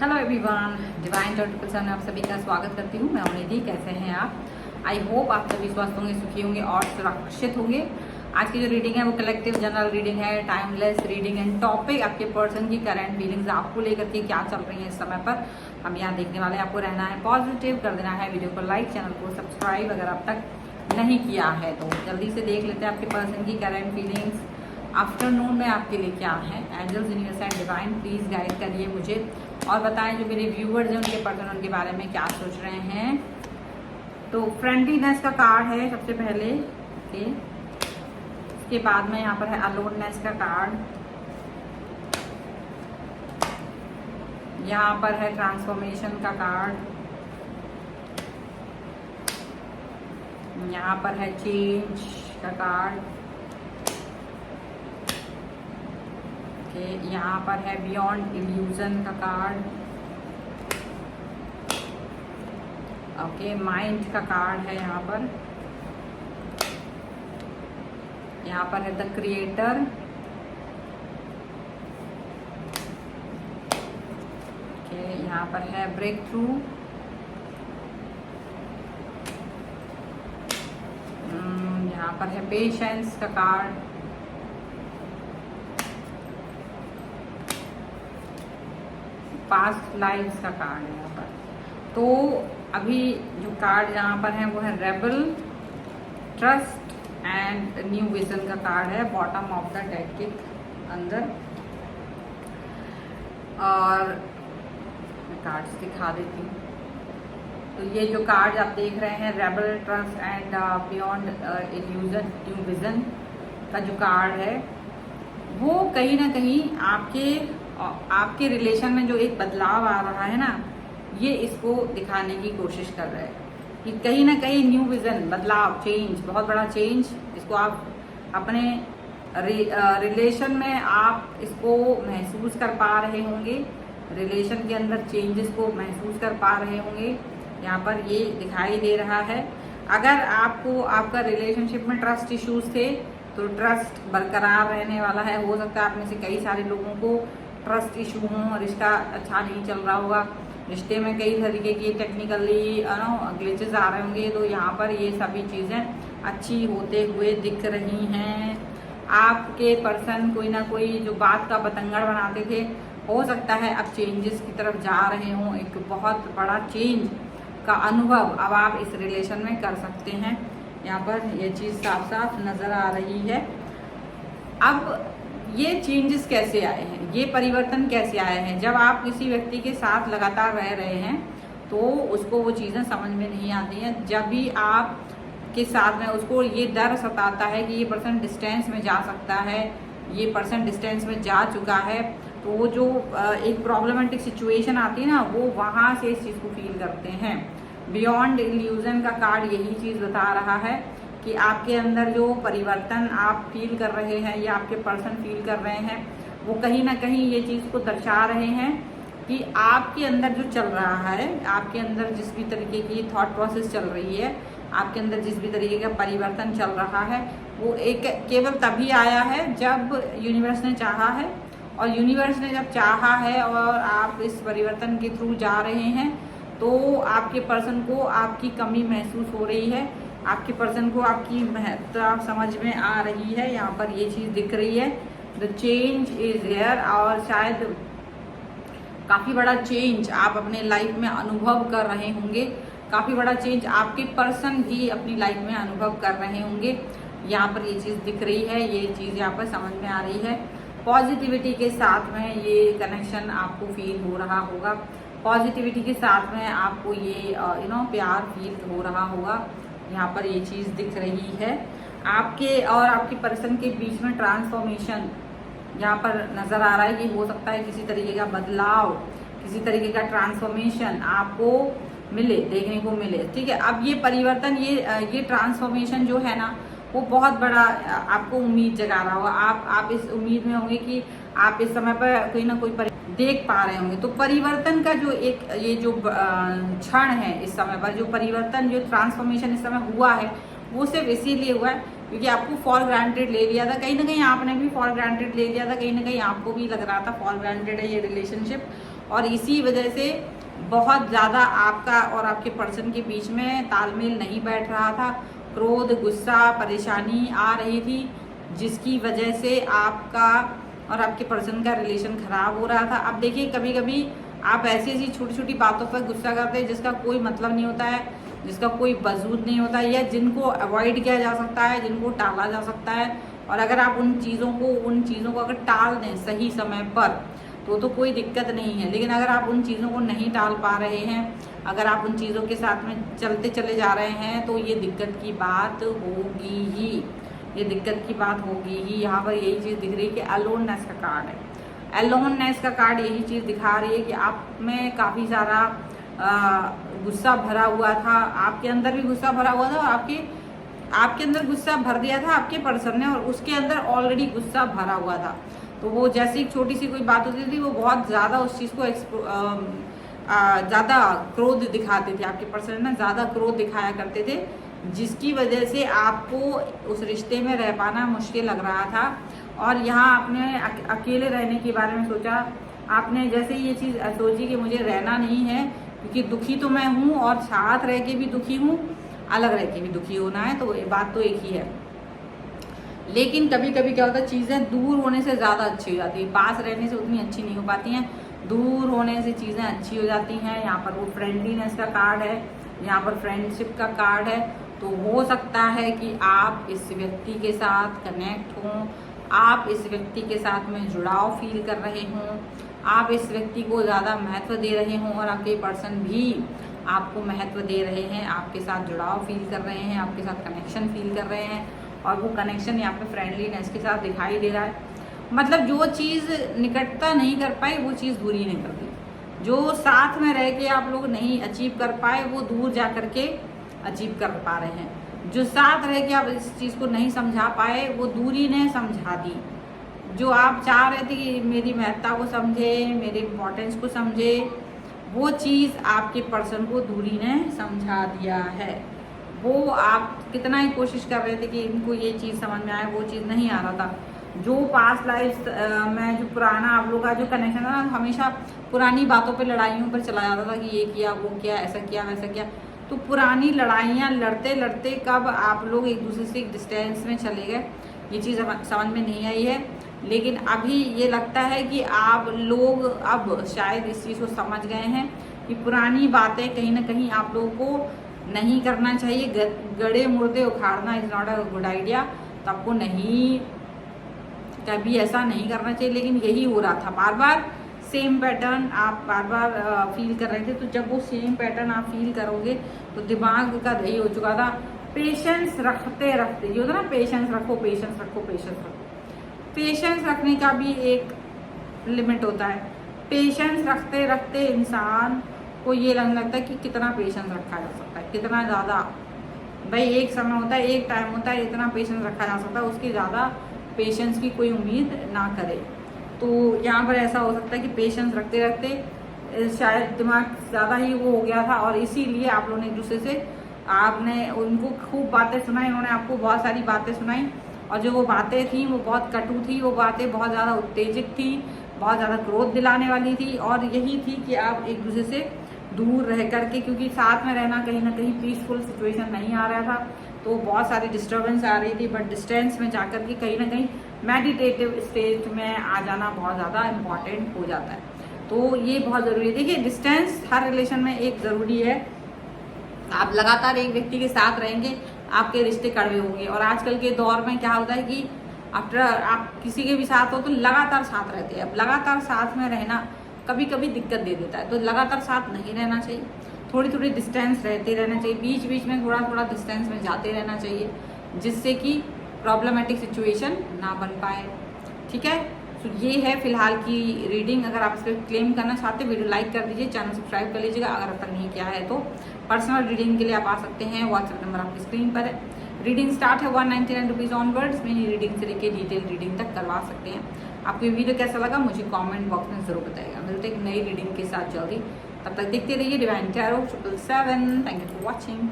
Hello everyone, divine topical में आप सभी का स्वागत करती हूँ। मैं उम्मीद, कैसे हैं आप? आई होप आप सभी स्वस्थ होंगे, सुखी होंगे और सुरक्षित होंगे। आज की जो रीडिंग है वो कलेक्टिव जनरल रीडिंग है, टाइमलेस रीडिंग एंड टॉपिक आपके पर्सन की करंट फीलिंग्स आपको लेकर के क्या चल रही है इस समय पर हम यहाँ देखने वाले हैं। आपको रहना है पॉजिटिव, कर देना है वीडियो को लाइक, चैनल को सब्सक्राइब अगर अब तक नहीं किया है तो जल्दी से देख लेते हैं आपके पर्सन की करंट फीलिंग्स आफ्टरनून में आपके लिए क्या है। Angels, universe and divine please guide करिए मुझे और बताएं जो मेरे व्यूअर्स हैं उनके पर्सन उनके बारे में क्या सोच रहे हैं। तो फ्रेंडलीनेस का कार्ड है सबसे पहले, ओके। इसके बाद में यहाँ पर है अलोननेस का कार्ड, यहाँ पर है ट्रांसफॉर्मेशन का कार्ड, यहाँ पर है चेंज का कार्ड, यहाँ पर है बियॉन्ड इल्यूजन का कार्ड, ओके। माइंड का कार्ड है यहाँ पर है द क्रिएटर, ओके। यहाँ पर है ब्रेक थ्रू, यहाँ पर है पेशेंस का कार्ड, पास्ट लाइफ्स का कार्ड है यहाँ पर। तो अभी जो कार्ड यहाँ पर है वो है rebel, trust and new vision का कार्ड है बॉटम ऑफ द डेक के अंदर। और मैं कार्ड्स दिखा देती हूँ। तो ये जो कार्ड आप देख रहे हैं rebel, trust and beyond illusion new vision का जो कार्ड है वो कहीं ना कहीं आपके रिलेशन में जो एक बदलाव आ रहा है ना, ये इसको दिखाने की कोशिश कर रहे हैं कि कहीं ना कहीं न्यू विजन, बदलाव, चेंज, बहुत बड़ा चेंज, इसको आप अपने रिलेशन में आप इसको महसूस कर पा रहे होंगे, रिलेशन के अंदर चेंजेस को महसूस कर पा रहे होंगे। यहाँ पर ये दिखाई दे रहा है। अगर आपको आपका रिलेशनशिप में ट्रस्ट इश्यूज थे तो ट्रस्ट बरकरार रहने वाला है। हो सकता है आप में से कई सारे लोगों को ट्रस्ट इशू हो, रिश्ता अच्छा नहीं चल रहा होगा, रिश्ते में कई तरीके की टेक्निकली ग्लिचेस आ रहे होंगे। तो यहाँ पर ये सभी चीज़ें अच्छी होते हुए दिख रही हैं। आपके पर्सन कोई ना कोई जो बात का बतंगड़ बनाते थे, हो सकता है अब चेंजेस की तरफ जा रहे हों। एक बहुत बड़ा चेंज का अनुभव अब आप इस रिलेशन में कर सकते हैं। यहाँ पर ये चीज़ साफ साफ नज़र आ रही है। अब ये चेंजेस कैसे आए हैं, ये परिवर्तन कैसे आए हैं? जब आप किसी व्यक्ति के साथ लगातार रह रहे हैं तो उसको वो चीज़ें समझ में नहीं आती हैं। जब भी आप के साथ में उसको ये डर सताता है कि ये पर्सन डिस्टेंस में जा सकता है, ये पर्सन डिस्टेंस में जा चुका है, तो वो जो एक प्रॉब्लमेटिक सिचुएशन आती है ना, वो वहाँ से इस चीज़ को फील करते हैं। बियॉन्ड इल्यूजन का कार्ड यही चीज़ बता रहा है कि आपके अंदर जो परिवर्तन आप फील कर रहे हैं या आपके पर्सन फील कर रहे हैं, वो कहीं ना कहीं ये चीज़ को दर्शा रहे हैं कि आपके अंदर जो चल रहा है, आपके अंदर जिस भी तरीके की थॉट प्रोसेस चल रही है, आपके अंदर जिस भी तरीके का परिवर्तन चल रहा है, वो एक केवल तभी आया है जब यूनिवर्स ने चाहा है। और यूनिवर्स ने जब चाहा है और आप इस परिवर्तन के थ्रू जा रहे हैं तो आपके पर्सन को आपकी कमी महसूस हो रही है, आपके पर्सन को आपकी महत्ता समझ में आ रही है। यहाँ पर ये चीज़ दिख रही है, द चेंज इज हियर। और शायद काफ़ी बड़ा चेंज आप अपने लाइफ में अनुभव कर रहे होंगे, काफ़ी बड़ा चेंज आपके पर्सन भी अपनी लाइफ में अनुभव कर रहे होंगे। यहाँ पर ये चीज़ दिख रही है, ये चीज़ यहाँ पर समझ में आ रही है। पॉजिटिविटी के साथ में ये कनेक्शन आपको फील हो रहा होगा, पॉजिटिविटी के साथ में आपको ये प्यार फील हो रहा होगा। यहाँ पर ये चीज़ दिख रही है। आपके और आपके पर्सन के बीच में ट्रांसफॉर्मेशन यहाँ पर नज़र आ रहा है कि हो सकता है किसी तरीके का बदलाव, किसी तरीके का ट्रांसफॉर्मेशन आपको मिले, देखने को मिले। ठीक है, अब ये परिवर्तन, ये ट्रांसफॉर्मेशन जो है ना, वो बहुत बड़ा आपको उम्मीद जगा रहा होगा। आप इस उम्मीद में होंगे कि आप इस समय पर कोई ना कोई देख पा रहे होंगे। तो परिवर्तन का जो एक ये जो क्षण है इस समय पर, जो परिवर्तन, जो ट्रांसफॉर्मेशन इस समय हुआ है, वो सिर्फ इसीलिए हुआ है क्योंकि आपको फॉर ग्रांटेड ले लिया था, कहीं ना कहीं आपने भी फॉर ग्रांटेड ले लिया था, कहीं ना कहीं आपको भी लग रहा था फॉर ग्रांटेड है ये रिलेशनशिप। और इसी वजह से बहुत ज़्यादा आपका और आपके पर्सन के बीच में तालमेल नहीं बैठ रहा था। क्रोध, गुस्सा, परेशानी आ रही थी, जिसकी वजह से आपका और आपके पर्सन का रिलेशन ख़राब हो रहा था। अब देखिए, कभी कभी आप ऐसी ऐसी छोटी छोटी बातों पर गुस्सा करते हैं जिसका कोई मतलब नहीं होता है, जिसका कोई वजूद नहीं होता है, या जिनको अवॉइड किया जा सकता है, जिनको टाला जा सकता है। और अगर आप उन चीज़ों को अगर टाल दें सही समय पर तो कोई दिक्कत नहीं है। लेकिन अगर आप उन चीज़ों को नहीं टाल पा रहे हैं, अगर आप उन चीज़ों के साथ में चलते चले जा रहे हैं, तो ये दिक्कत की बात होगी ही, ये दिक्कत की बात होगी ही। यहाँ पर यही चीज़ दिख रही है कि अलोननेस का कार्ड है। अलोननेस का कार्ड यही चीज़ दिखा रही है कि आप में काफ़ी सारा गुस्सा भरा हुआ था, आपके अंदर भी गुस्सा भरा हुआ था, और आपके अंदर गुस्सा भर दिया था आपके पर्सन ने, और उसके अंदर ऑलरेडी गुस्सा भरा हुआ था। तो वो जैसी एक छोटी सी कोई बात होती थी, वो बहुत ज़्यादा उस चीज़ को ज़्यादा क्रोध दिखाते थे। आपके पर्सन ना ज़्यादा क्रोध दिखाया करते थे, जिसकी वजह से आपको उस रिश्ते में रह पाना मुश्किल लग रहा था। और यहाँ आपने अकेले रहने के बारे में सोचा। आपने जैसे ये चीज़ सोची कि मुझे रहना नहीं है, क्योंकि दुखी तो मैं हूँ और साथ रह के भी दुखी हूँ, अलग रह के भी दुखी होना है, तो ये बात तो एक ही है। लेकिन कभी कभी क्या होता है, चीज़ें दूर होने से ज़्यादा अच्छी हो जाती है, पास रहने से उतनी अच्छी नहीं हो पाती हैं, दूर होने से चीज़ें अच्छी हो जाती हैं। यहाँ पर वो फ्रेंडलीनेस का कार्ड है, यहाँ पर फ्रेंडशिप का कार्ड है। तो हो सकता है कि आप इस व्यक्ति के साथ कनेक्ट हों, आप इस व्यक्ति के साथ में जुड़ाव फील कर रहे हों, आप इस व्यक्ति को ज़्यादा महत्व दे रहे हों, और आपके पर्सन भी आपको महत्व दे रहे हैं, आपके साथ जुड़ाव फील कर रहे हैं, आपके साथ कनेक्शन फील कर रहे हैं। और वो कनेक्शन यहाँ पे फ्रेंडलीनेस के साथ दिखाई दे रहा है। मतलब जो चीज़ निकटता नहीं कर पाई, वो चीज़ दूरी नहीं कर दी। जो साथ में रह के आप लोग नहीं अचीव कर पाए, वो दूर जा कर के अचीव कर पा रहे हैं। जो साथ रह के आप इस चीज़ को नहीं समझा पाए, वो दूरी ने समझा दी। जो आप चाह रहे थे कि मेरी महत्ता को समझे, मेरे इम्पोर्टेंस को समझे, वो चीज़ आपके पर्सन को दूरी ने समझा दिया है। वो आप कितना ही कोशिश कर रहे थे कि इनको ये चीज़ समझ में आए, वो चीज़ नहीं आ रहा था। जो पास्ट लाइफ में जो पुराना आप लोग का जो कनेक्शन था ना, हमेशा पुरानी बातों पे लड़ाइयों पर चला जाता था कि ये किया, वो किया, ऐसा किया, वैसा किया। तो पुरानी लड़ाइयाँ लड़ते लड़ते कब आप लोग एक दूसरे से एक डिस्टेंस में चले गए, ये चीज़ समझ में नहीं आई है। लेकिन अभी ये लगता है कि आप लोग अब शायद इस चीज़ को समझ गए हैं कि पुरानी बातें कहीं ना कहीं आप लोगों को नहीं करना चाहिए। गड़े मुर्दे उखाड़ना is not a good idea. तो आपको नहीं, कभी ऐसा नहीं करना चाहिए। लेकिन यही हो रहा था, बार बार सेम पैटर्न आप बार बार फील कर रहे थे। तो जब वो सेम पैटर्न आप फील करोगे तो दिमाग का यही हो चुका था। पेशेंस रखते रखते, ये होता ना, पेशेंस रखो, पेशेंस रखो, पेशेंस रखो। पेशेंस रखने का भी एक लिमिट होता है। पेशेंस रखते रखते इंसान को ये लगने लगता है कि कितना पेशेंस रखा जा सकता है, कितना ज़्यादा। भाई एक समय होता है, एक टाइम होता है, इतना पेशेंस रखा जा सकता है, उसकी ज़्यादा पेशेंस की कोई उम्मीद ना करे। तो यहाँ पर ऐसा हो सकता है कि पेशेंस रखते रखते शायद दिमाग ज़्यादा ही वो हो गया था, और इसीलिए आप लोगों ने एक दूसरे से, आपने उनको खूब बातें सुनाई, उन्होंने आपको बहुत सारी बातें सुनाई, और जो वो बातें थी वो बहुत कटु थी, वो बातें बहुत ज़्यादा उत्तेजित थी, बहुत ज़्यादा क्रोध दिलाने वाली थी। और यही थी कि आप एक दूसरे से दूर रह करके, क्योंकि साथ में रहना कहीं ना कहीं पीसफुल सिचुएशन नहीं आ रहा था, तो बहुत सारी डिस्टर्बेंस आ रही थी। बट डिस्टेंस में जाकर के कहीं ना कहीं मेडिटेटिव स्टेज में आ जाना बहुत ज़्यादा इम्पॉर्टेंट हो जाता है। तो ये बहुत ज़रूरी है। देखिए, डिस्टेंस हर रिलेशन में एक ज़रूरी है। आप लगातार एक व्यक्ति के साथ रहेंगे, आपके रिश्ते कड़वे होंगे। और आजकल के दौर में क्या होता है कि आफ्टर आप किसी के भी साथ हो तो लगातार साथ रहते हैं। अब लगातार साथ में रहना कभी कभी दिक्कत दे देता है, तो लगातार साथ नहीं रहना चाहिए। थोड़ी थोड़ी डिस्टेंस रहते रहना चाहिए, बीच बीच में थोड़ा थोड़ा डिस्टेंस में जाते रहना चाहिए, जिससे कि प्रॉब्लमेटिक सिचुएशन ना बन पाए। ठीक है, तो ये है फिलहाल की रीडिंग। अगर आप इस पर क्लेम करना चाहते हैं, वीडियो लाइक कर दीजिए, चैनल सब्सक्राइब कर लीजिएगा अगर अब तक नहीं किया है तो। पर्सनल रीडिंग के लिए आप आ सकते हैं, व्हाट्सएप नंबर आपकी स्क्रीन पर है। रीडिंग स्टार्ट है 199 रुपीज़ ऑनवर्ड्स। मेरी रीडिंग से लेके डिटेल रीडिंग तक करवा सकते हैं। आपको ये वीडियो कैसा लगा मुझे कमेंट बॉक्स में ज़रूर बताइएगा। मिलते एक नई रीडिंग के साथ जल्दी, तब तक देखते रहिए divine tarot 777। Thank you for watching.